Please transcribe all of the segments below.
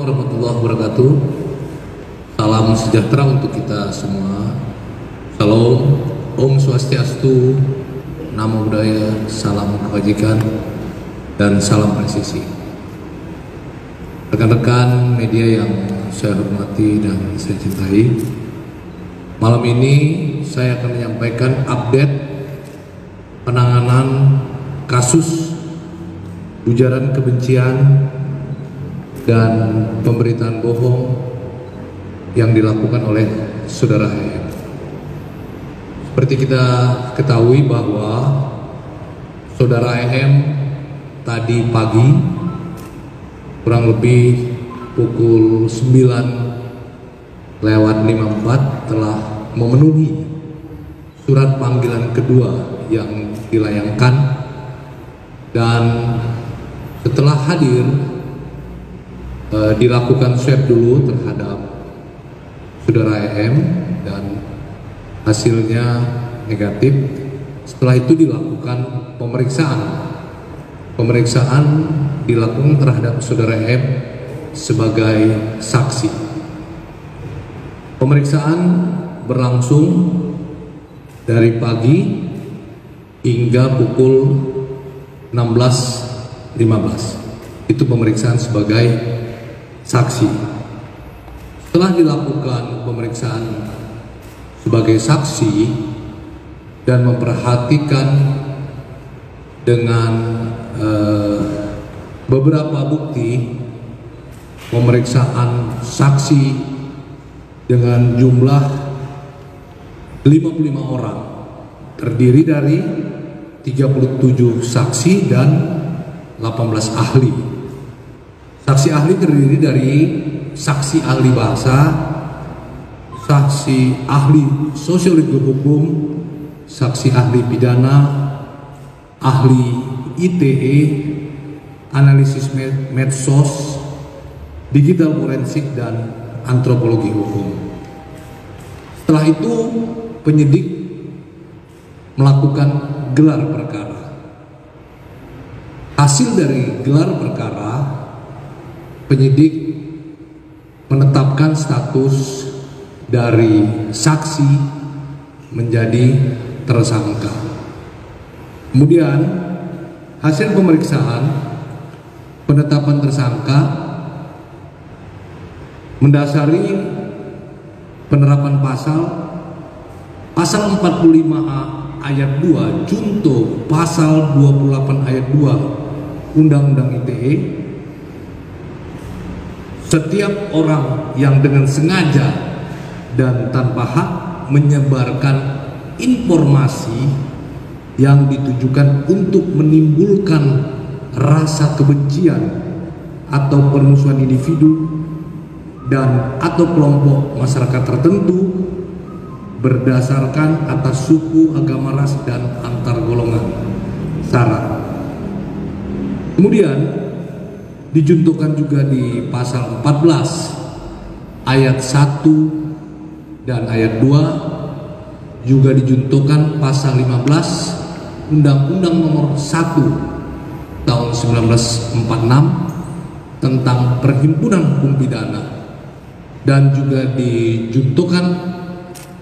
warahmatullahi wabarakatuh. Salam sejahtera untuk kita semua. Salam, Om Swastiastu, Namo Buddhaya, salam kebajikan, dan salam presisi. Rekan-rekan media yang saya hormati dan saya cintai, malam ini saya akan menyampaikan update penanganan kasus ujaran kebencian dan pemberitaan bohong yang dilakukan oleh saudara HM. Seperti kita ketahui bahwa saudara HM tadi pagi kurang lebih pukul 9:54 telah memenuhi surat panggilan kedua yang dilayangkan, dan setelah hadir dilakukan swab dulu terhadap saudara EM dan hasilnya negatif. Setelah itu dilakukan pemeriksaan dilakukan terhadap saudara EM sebagai saksi. Pemeriksaan berlangsung dari pagi hingga pukul 16:15. Itu pemeriksaan sebagai saksi. Setelah dilakukan pemeriksaan sebagai saksi dan memperhatikan dengan beberapa bukti, pemeriksaan saksi dengan jumlah 55 orang, terdiri dari 37 saksi dan 18 ahli. Saksi ahli terdiri dari saksi ahli bahasa, saksi ahli sosiologi hukum, saksi ahli pidana, ahli ITE, analisis medsos, digital forensik, dan antropologi hukum. Setelah itu penyidik melakukan gelar perkara. Hasil dari gelar perkara, penyidik menetapkan status dari saksi menjadi tersangka. Kemudian hasil pemeriksaan penetapan tersangka mendasari penerapan pasal 45A ayat 2 junto pasal 28 ayat 2 Undang-Undang ITE. Setiap orang yang dengan sengaja dan tanpa hak menyebarkan informasi yang ditujukan untuk menimbulkan rasa kebencian atau permusuhan individu dan atau kelompok masyarakat tertentu berdasarkan atas suku, agama, ras, dan antar golongan sara. Kemudian dijuntukan juga di pasal 14 ayat 1 dan ayat 2, juga dijuntukan pasal 15 Undang-Undang Nomor 1 tahun 1946 tentang Perhimpunan Hukum Pidana, dan juga dijuntukan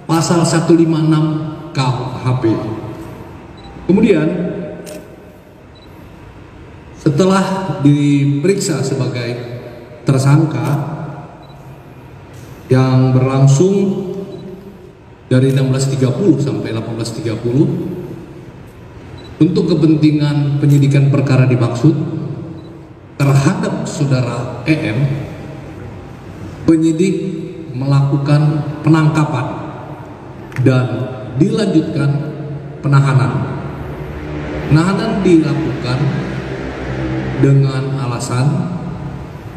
pasal 156 KUHP. Kemudian setelah diperiksa sebagai tersangka yang berlangsung dari 16.30 sampai 18.30 untuk kepentingan penyidikan perkara dimaksud terhadap saudara EM, penyidik melakukan penangkapan dan dilanjutkan penahanan. Penahanan dilakukan dengan alasan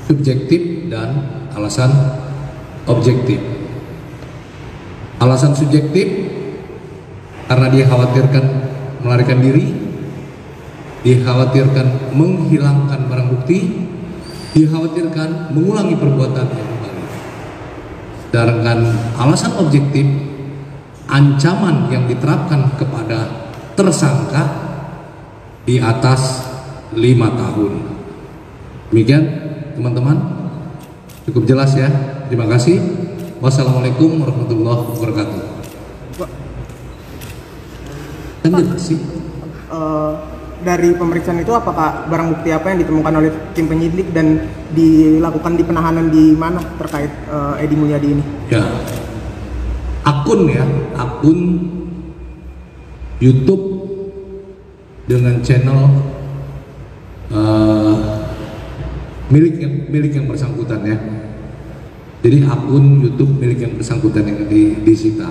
subjektif dan alasan objektif. Alasan subjektif karena dia khawatirkan melarikan diri, dikhawatirkan menghilangkan barang bukti, dikhawatirkan mengulangi perbuatan yang kembali. Sedangkan alasan objektif, ancaman yang diterapkan kepada tersangka di atas 5 tahun. Demikian teman-teman. Cukup jelas ya. Terima kasih. Wassalamualaikum warahmatullahi wabarakatuh. Kan jelas sih. Dari pemeriksaan itu apakah barang bukti apa yang ditemukan oleh tim penyidik dan dilakukan di penahanan di mana terkait Edi Mulyadi ini? Ya, akun YouTube dengan channel milik yang bersangkutan ya. Jadi akun YouTube milik yang bersangkutan yang disita.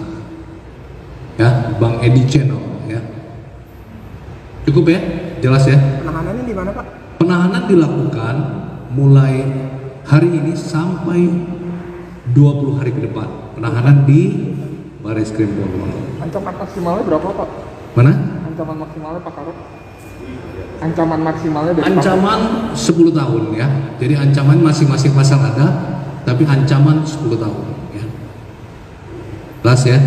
Ya, Bang Edi Channel ya. Cukup ya, jelas ya. Penahanannya di mana, Pak? Penahanan dilakukan mulai hari ini sampai 20 hari ke depan. Penahanan di Barreskrim Polri. Ancaman maksimalnya berapa, Pak? Mana? Ancaman maksimalnya, Pak Karot? Ancaman maksimalnya dari Ancaman 10 tahun ya. Jadi ancaman masing-masing pasal ada, tapi ancaman 10 tahun ya. Jelas ya.